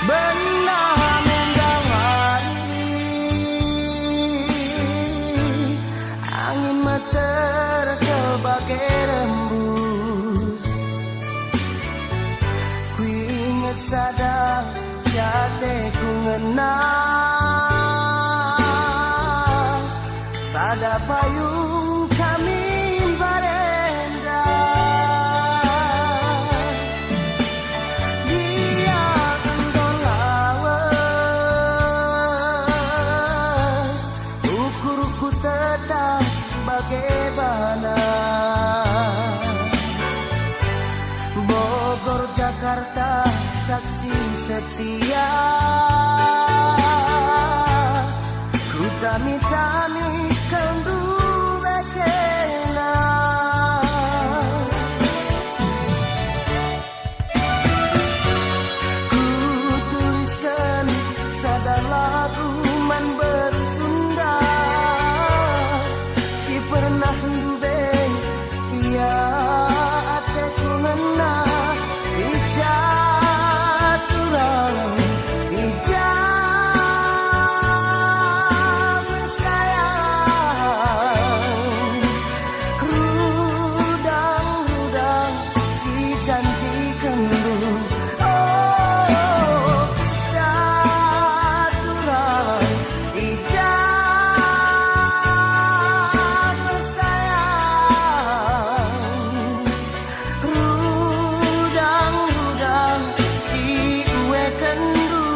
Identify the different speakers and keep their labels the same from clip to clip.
Speaker 1: benda mendawari angin meter sebagai rembus ku ingat sadang jate ku ngenang sada payung kami barenda dia kendor lawas ukurku tetap bagaimana Bogor Jakarta saksi setia ku tami-tami kendu bekena ku tuliskan sadar lagu man bersunda si pernah dubeng ia ateku ngena ijaturan ijam sayang rudang-rudang si janji kendu oh ijaturan ijam sayang rudang-rudang si uwe kendu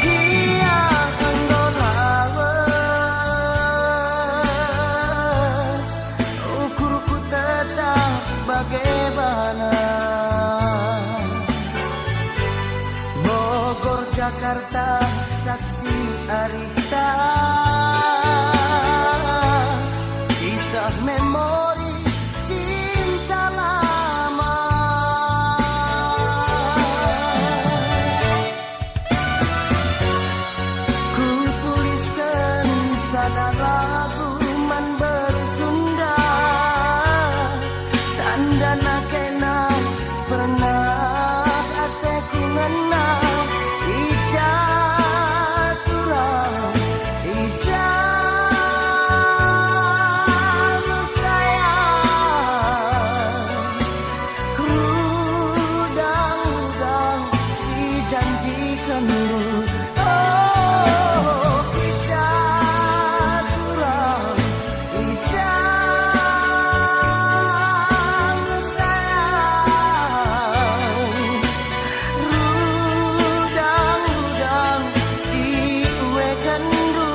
Speaker 1: dia kendor lawas ukurku tetap bagaimana Bogor Jakarta saksi arita kisah memori cinta lama ku tuliskan sada lagu man bersunda tanda nakena pernah ateku ngena ijaturan ijam sayang rudang-rudang si janji kendu oh ijaturan ijam sayang rudang-rudang si uwe kendu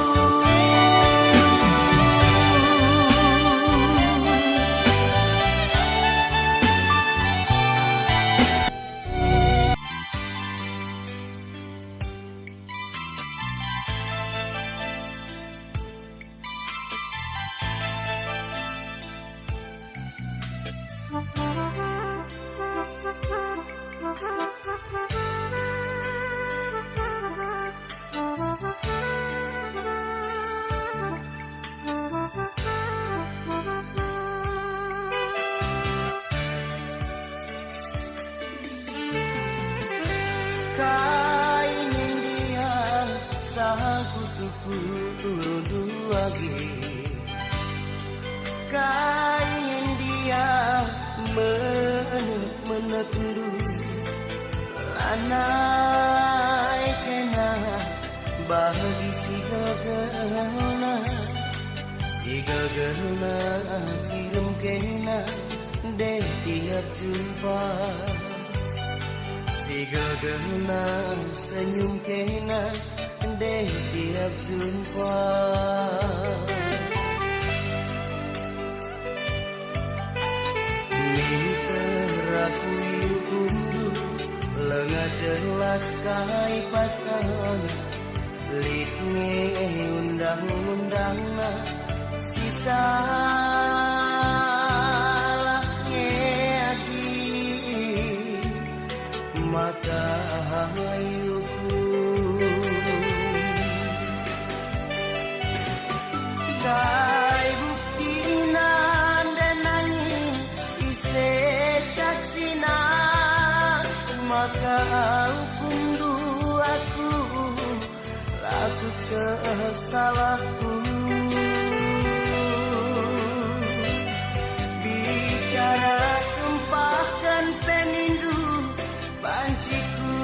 Speaker 1: kainin dia sahakutuku turun duagi kainin dia menekendu lanai kena bahagi si gagelna cium kena deh tiap jumpa si gagelna senyum kena deh tiap jumpa lengah jelas kai pasangan litnge undang-undangna sisa maka hayuku kai bukti dan nanging ise saksina maka hukum duaku laku kesalahku bicara sumpahkan penindu banciku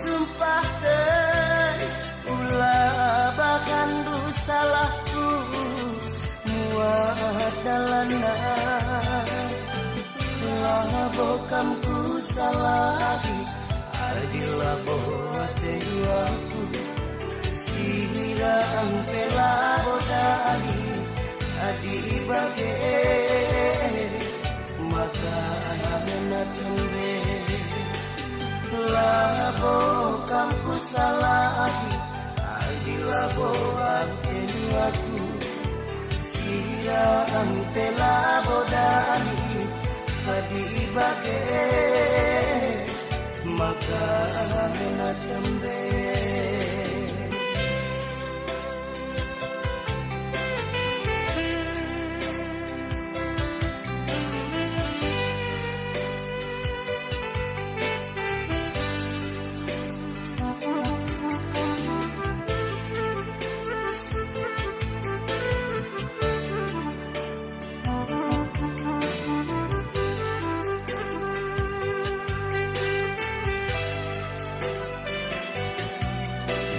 Speaker 1: sumpahkan ulah bahkan salahku muat dalana lah bokamku salahi adilah boate duaku sihira ampela bodali adi bage maka na tembe labo kamku salahi adilah boate duaku sihira ampela bodali adi bage maka na tembe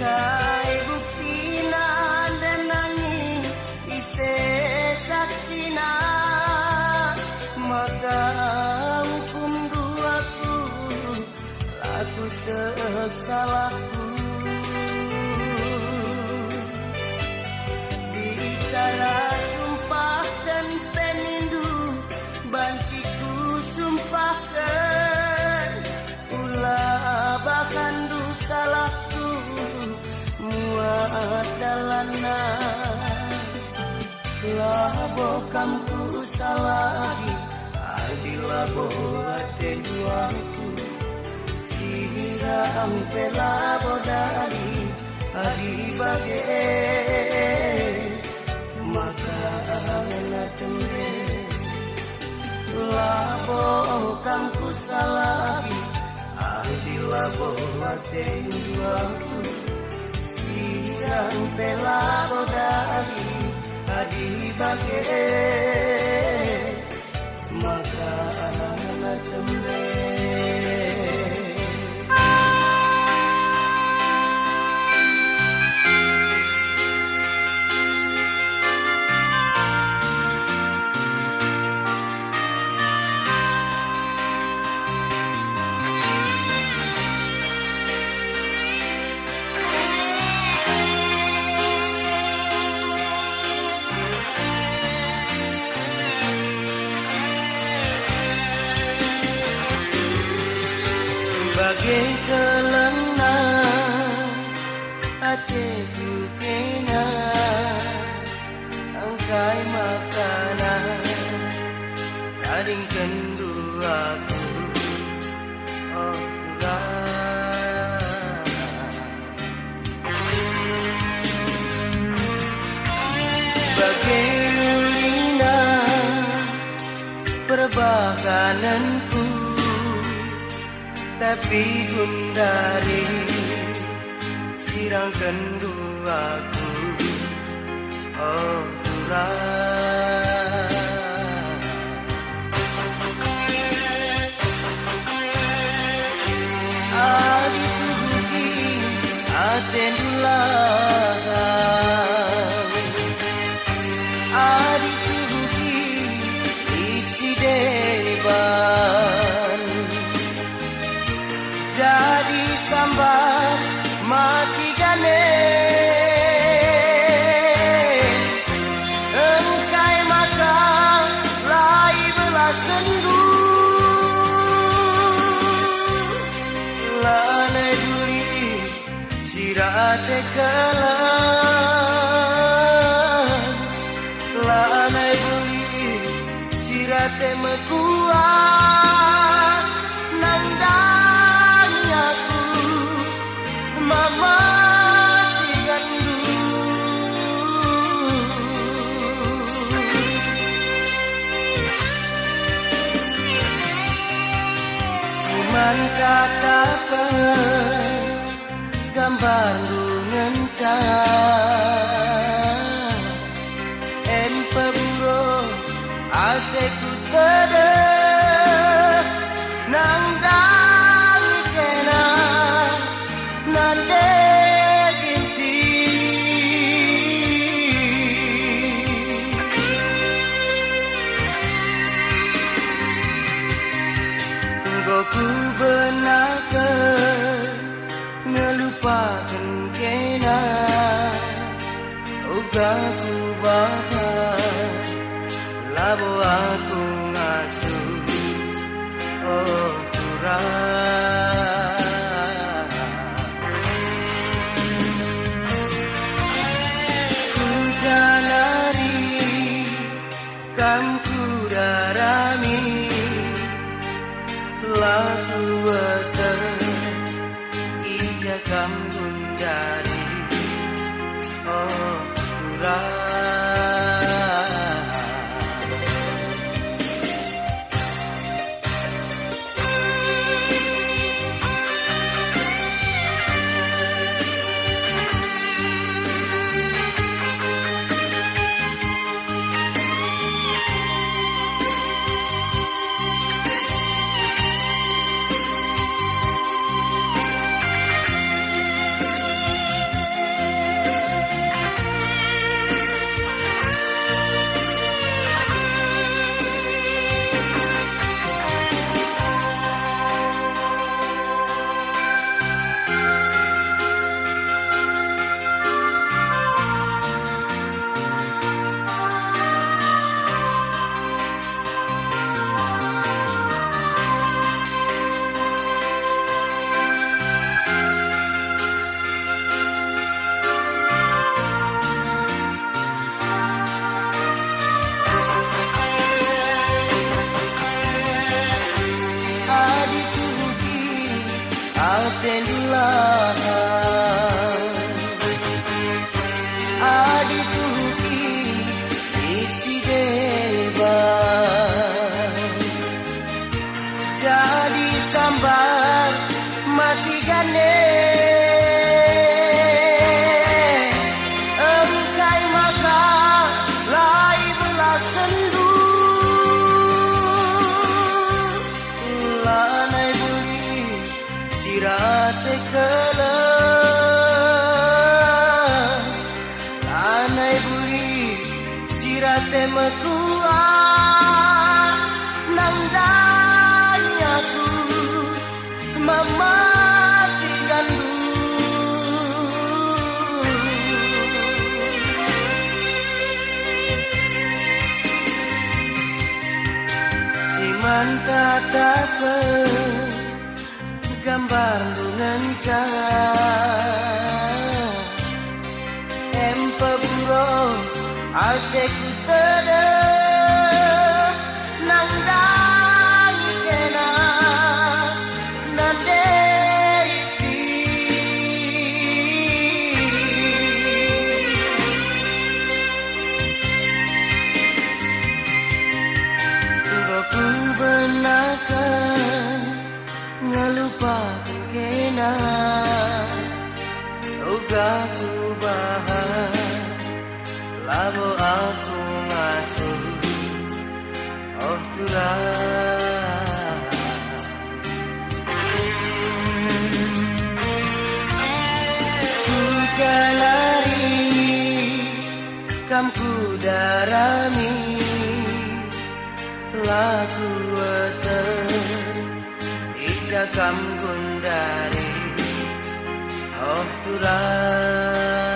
Speaker 1: kai bukti dan nanging ise saksina maka hukum duaku laku salahku bicara sumpah dan penindu banciku sumpahkan ulah bahkan salahku muat dalana lah bokamku salahi adilah boate duaku sihira ampela bodali adi bage maka na tembe lah bokamku salahi adilah boate duaku yang pela bodali adi bage maka na tembe bagai kelena hatiku kena angkai makanan garing kenduaku oh Tuhan bagai ulina perbahananku tapi gundari sirang kenduaku oh Tuhan adi tuhuki atendulah adi tuhuki itsideban jadi sambar mati gane engkai maka lai belas sendu la sirate kalan la anai buli sirate mekuat nandang aku mama tigandu siman katakan gambar ngencang empeburo ateku tada nang dang kena nande ginti goku benaka ngelupakan kena uga ku bahas labo aku ngasuh oh kurang ku jalari kamku darami laku wata jakam gundari oh kurang Atendulah adituki isi debat jadi sambar mati gane engkai maka lai belas sendu lanai buli sirate kalan anai buli sirate mekuat nandai aku mama tigandu siman katakan gambar ngencang empeburo ateku tada nang dang kena nande iti goku benakan ngelupakan kena uga ku bahas labo aku ngasuh oh turang ku jalari kamku darami laku weten jakam gundari oh turang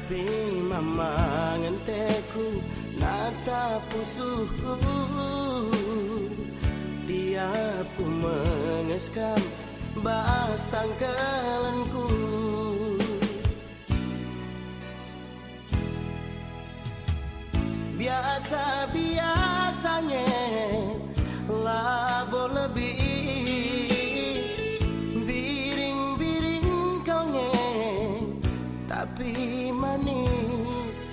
Speaker 1: Tapi mama ngenteku nata pusuhku, tiap ku mengeskam bahas tangkelanku. Biasa-biasanya labo lebih biring-biring kau nyeng, tapi manis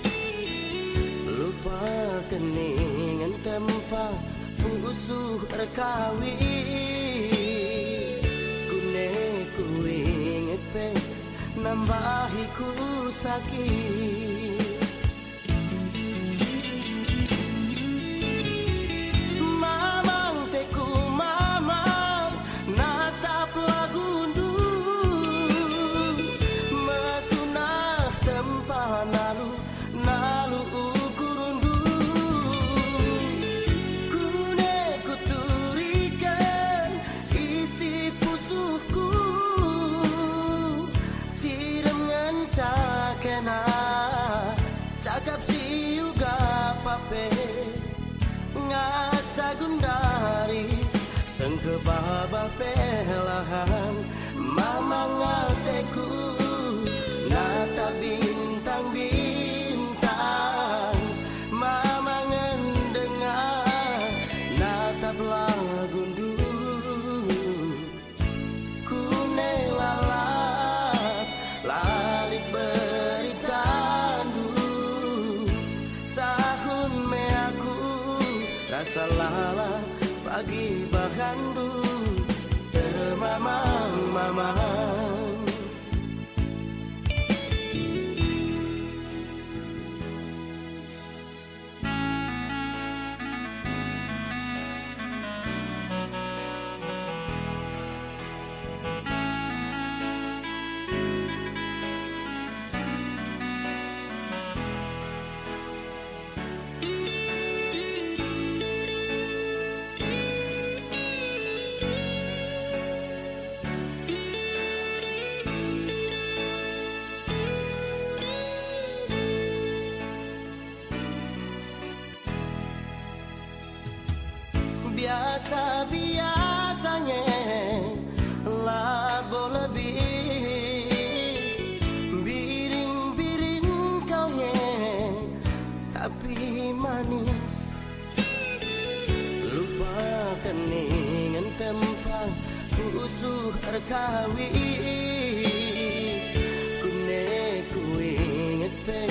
Speaker 1: lupa keningan tempat pusuh rekawi. Kune ku inget pe nambahi ku sakit. Cakap si juga pape ngasa gundari sengke baba pelahan mama ngateku nata bintang-bintang mama ngendengar nata belagundu kune lalap lalit rasa lala pagi bahandu termamang-mamang. Biasa-biasanya labo lebih biring-biring kau nyeng, tapi manis lupa keningan tempat pusuh rekawi. Kune ku inget pe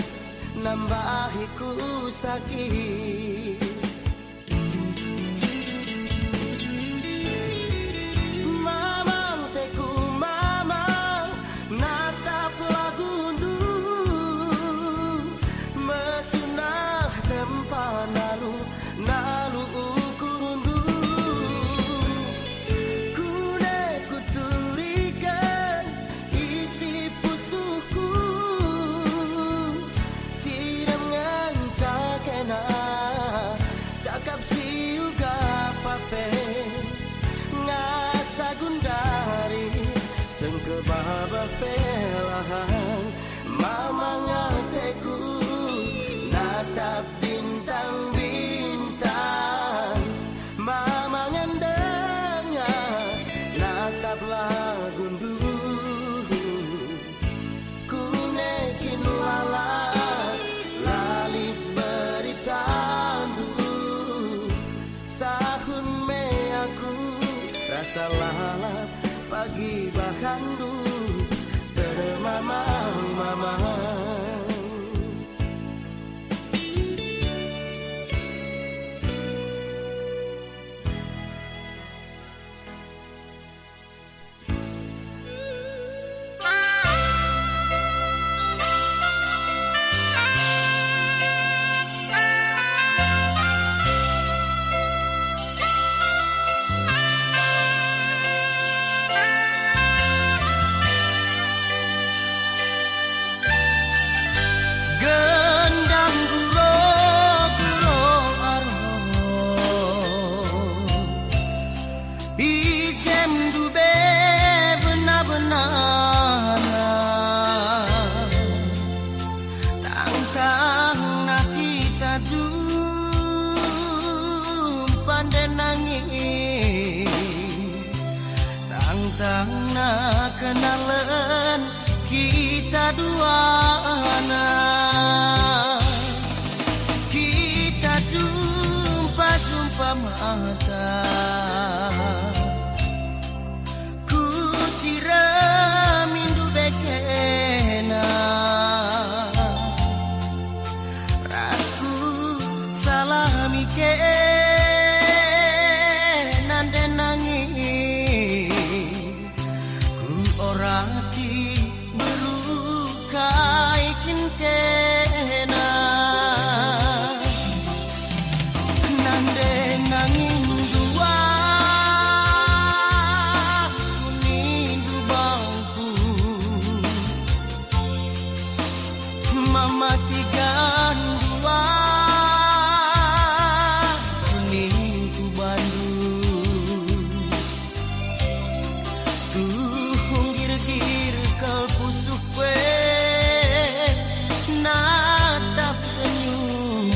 Speaker 1: nambahi ku sakit. Nalu ukurundu kune kuturikan isi pusuhku ciram ngancakena cakap siuga pape ngasa gundari sengke baba pelahan mama ngateku natap bintang-bintang mama ngendengnya natap lagundu kunekin lala lalit beritandu sahun me aku rasa lalap pagi bahandu termamang-mamang. kenalan kita duana. Kita jumpa mata, ku cira mindu bekena. Rasku salah mikir nande nangis, ku orati berukai kena. Nande nangin dua kunindu bangku, mama tigan dua kuningku Bandung. Tuh gir-gir kal pusuk kue natap senyum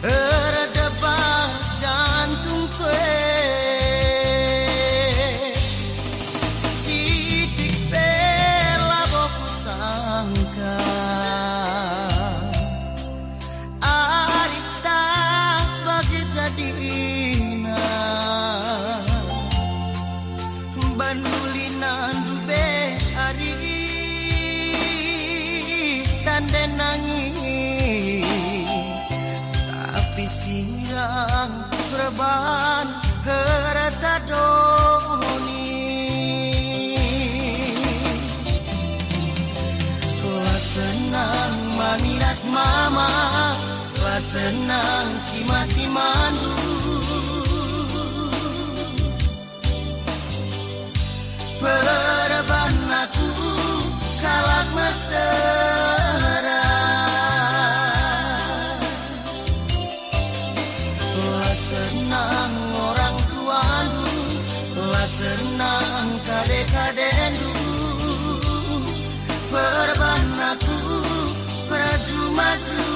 Speaker 1: eredebah jantung kue. Sitik bela boku sangka arif tak bagi jadina. Bandulina dube ari tande nangis, tapi sirang perban herata doni. Lah senang mamiras mama, lah senang si masih mandu. Perban aku kalak mesra. Lah senang orang tuandu, lah senang kade-kadendu. Perban aku perjuma-juma.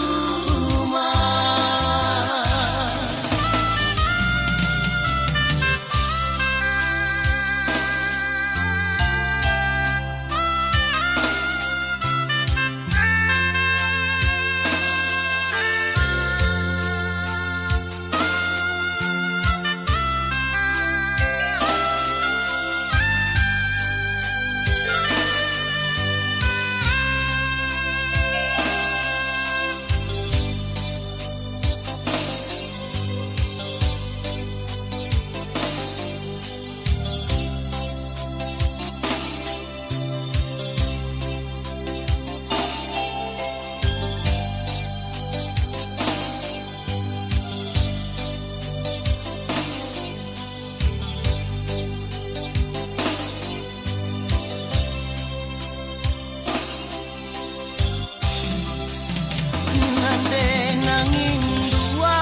Speaker 1: Nangin dua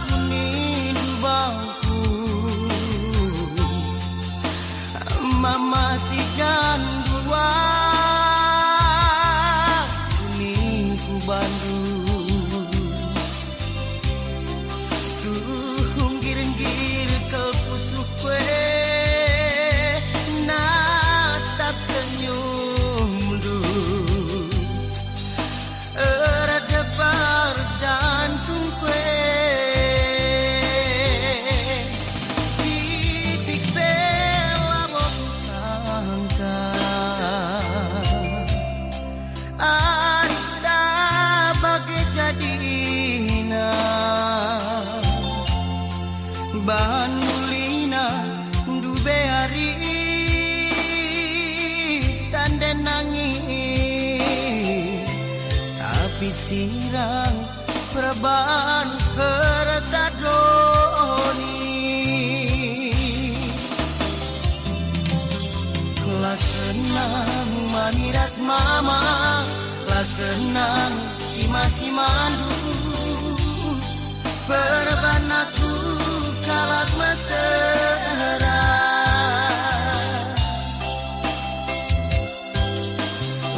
Speaker 1: kunindu bangku, mama tigan dua kuningku Bandung. Tuh gir-gir kel pusuk kue natap senyum eredebah jantung kue. Sitik bela boku sangka arif tak bagi jadina. Bandulina dube hari tande nangis, tapi sirang perban herta doni. Lah senang mamiras mama, lah senang si masih mandu. Perban aku kalak mesra.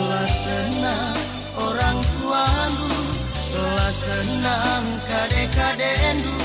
Speaker 1: Lah senang orang tuandu, lah senang kade-kadendu.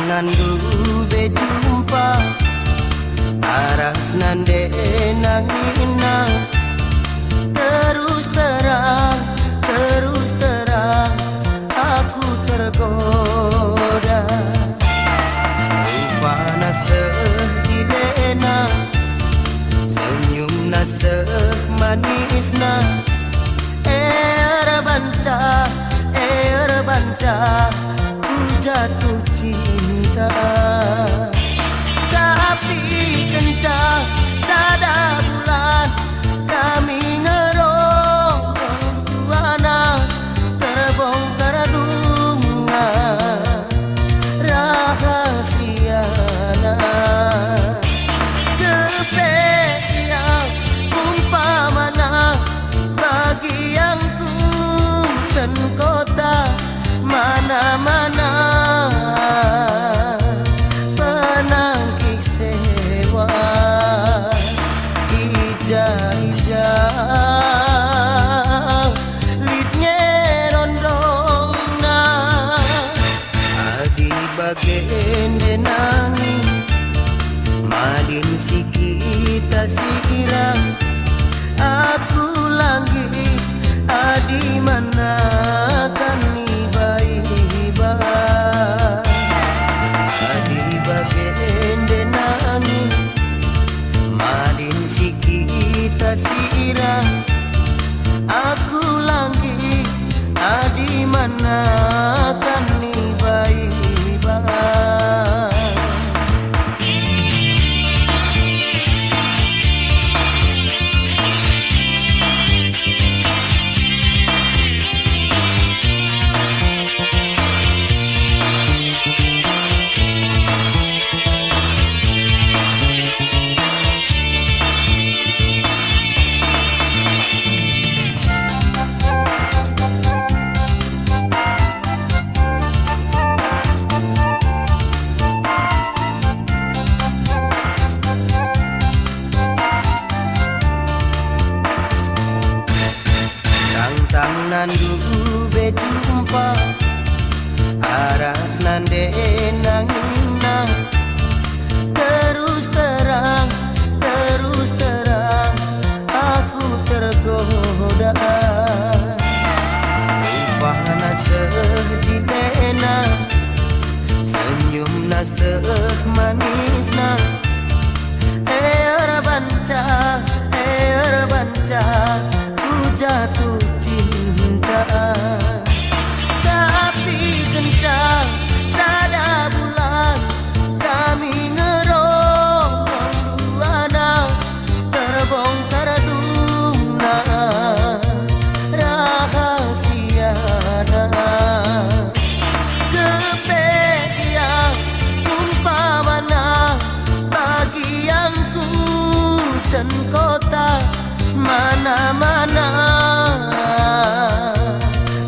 Speaker 1: nan dube jumpa aras nande nangina terus terang aku tergoda rupana sehilena senyumna semanisna banca ku jatuh cinta tapi kencang sada bulan kami ngerong buana terbongkar dunga rahasiana kepeang umpamana bagi yang ku ten kota mana-mana penangkis sewa ija-ija litnya rondongna adi bagen denangi madin si kita sikirang aku lagi adi mana kan adi bagen denangi madin si kita sira aku lagi adi mana kan ni baik-baik. Nan dube jumpa aras nande nangina terus terang aku tergoda rupana sejilena senyumna semanisna banca ku jatuh tapi kencang sada bulan kami ngerong buana terbongkar dunga rahasiana kepeang umpamana bagi yang ku dan kota mana-mana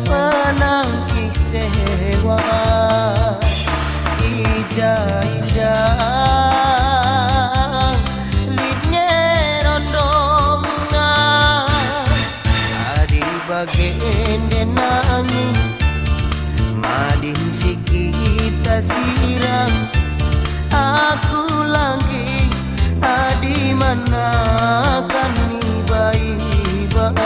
Speaker 1: penangkis sewa ija-ija litnya rondonga adi bagen denangi madin si kita siram aku lagi adi mana kan ni baik-baik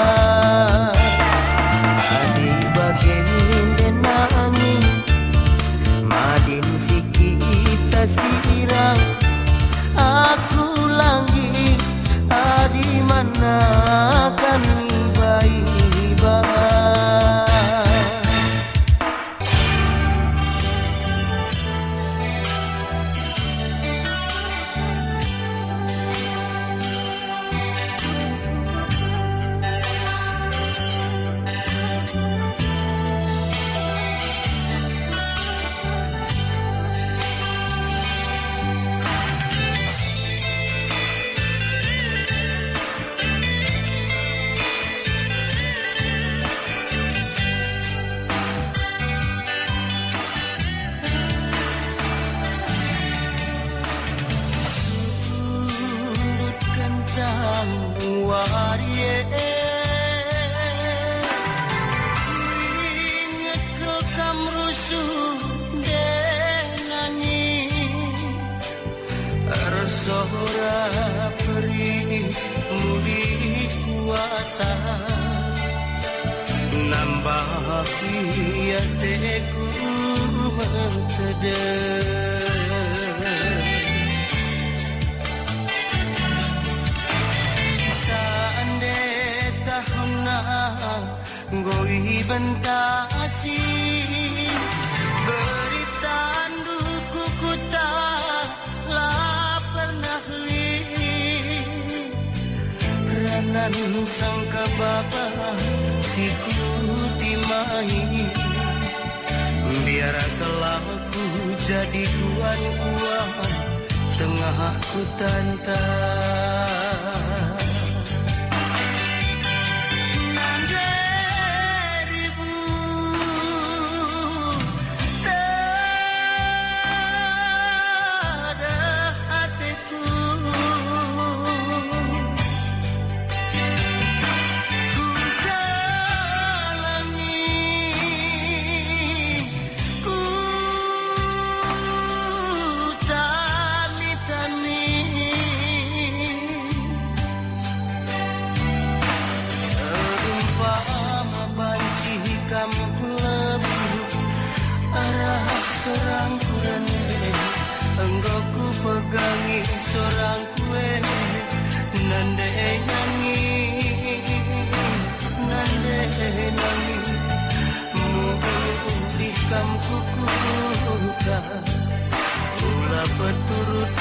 Speaker 1: adi bagen denangi madin si kita siram aku lagi adi mana kan ni baik-baik. masa nambah ia teku mentedek seandai tahuna goi bentasi berita anduku kuta lah pernah ranan sangka bapa ikuti main biar kelaku jadi tuan kuat tengah ku tantang nande ribu tada hatiku seorang kurane engkau ku pegangi seorang kue nande nangi mulihkan kukuka ulah peturut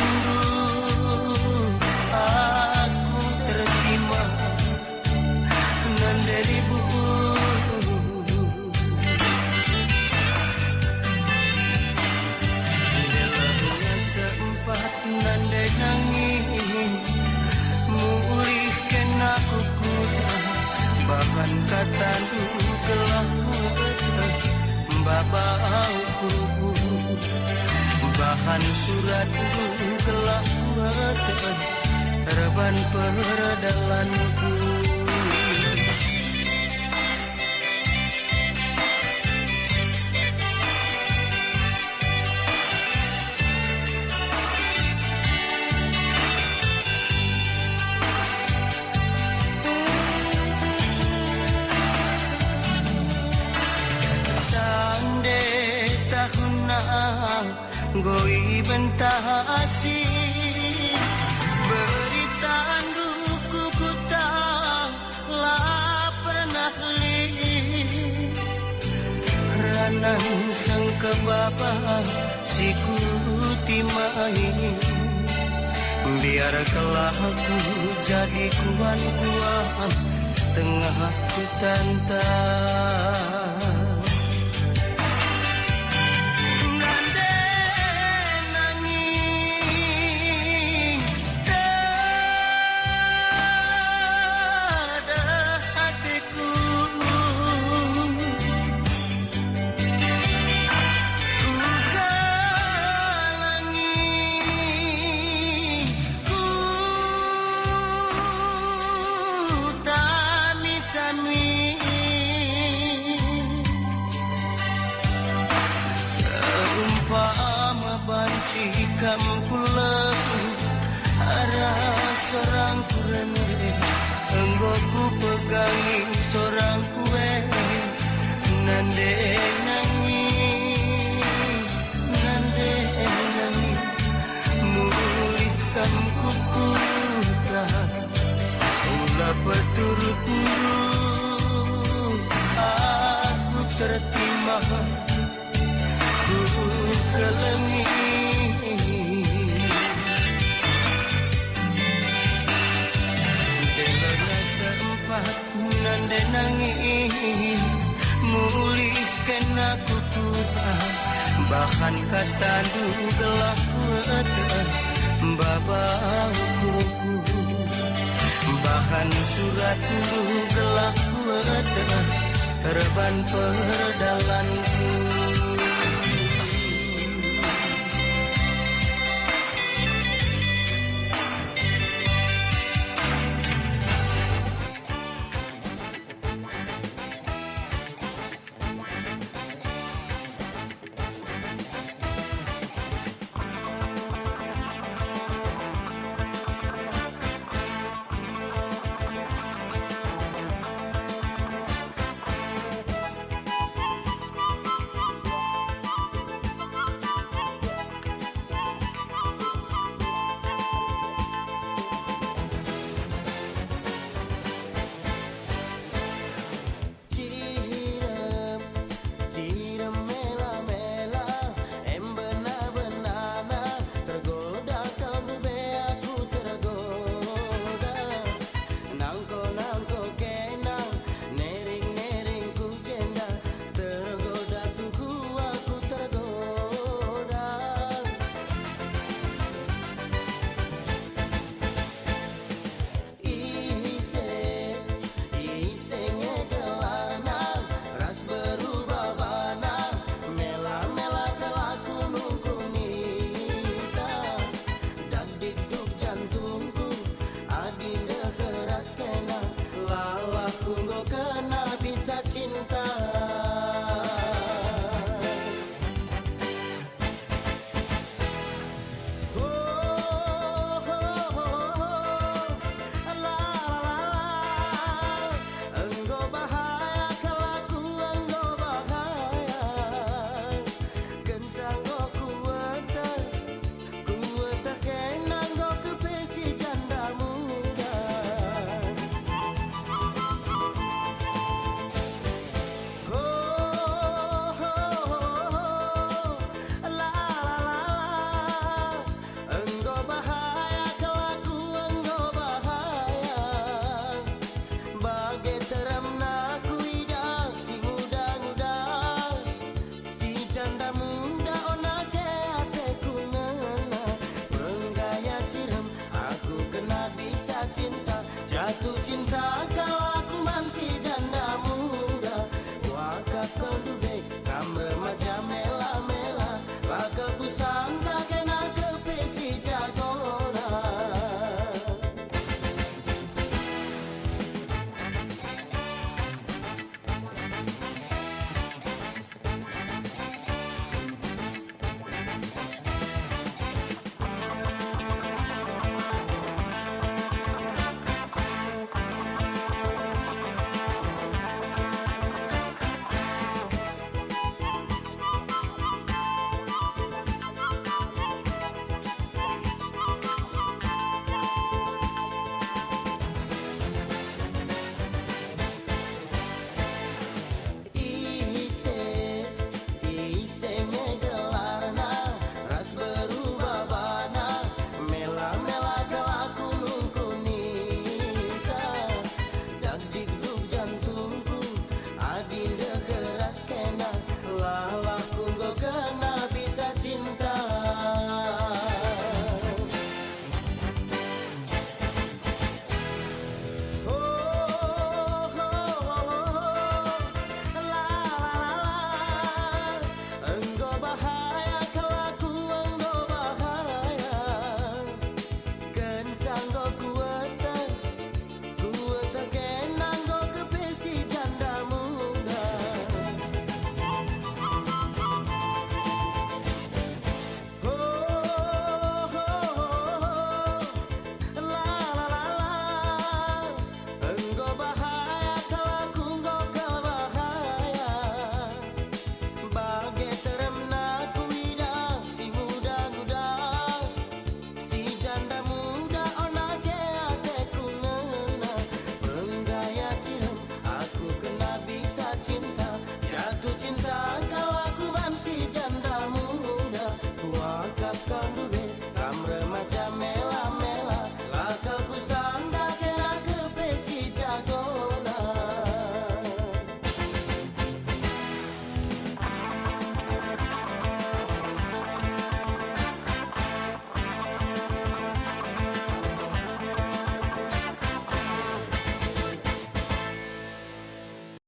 Speaker 1: aku terima nande ribu nandai nangis mulihkan aku kuda bahan kata gelah babauku bahan surat gelah reban perdalanku goi bentasi berita anduku kuta lah pernah ranan sangka bapa sikuti main biar kelaku jadi kuat tengah ku tantang bancikam pulang arah seorang kurane engkau ku pegangi seorang kue nande nangi mulihkan kukuka ulah peturut aku tertima kelengi delana sempat nande nangis mulihkan aku kuta bahan kata gelah babauku bahan surat gelah reban perdalanku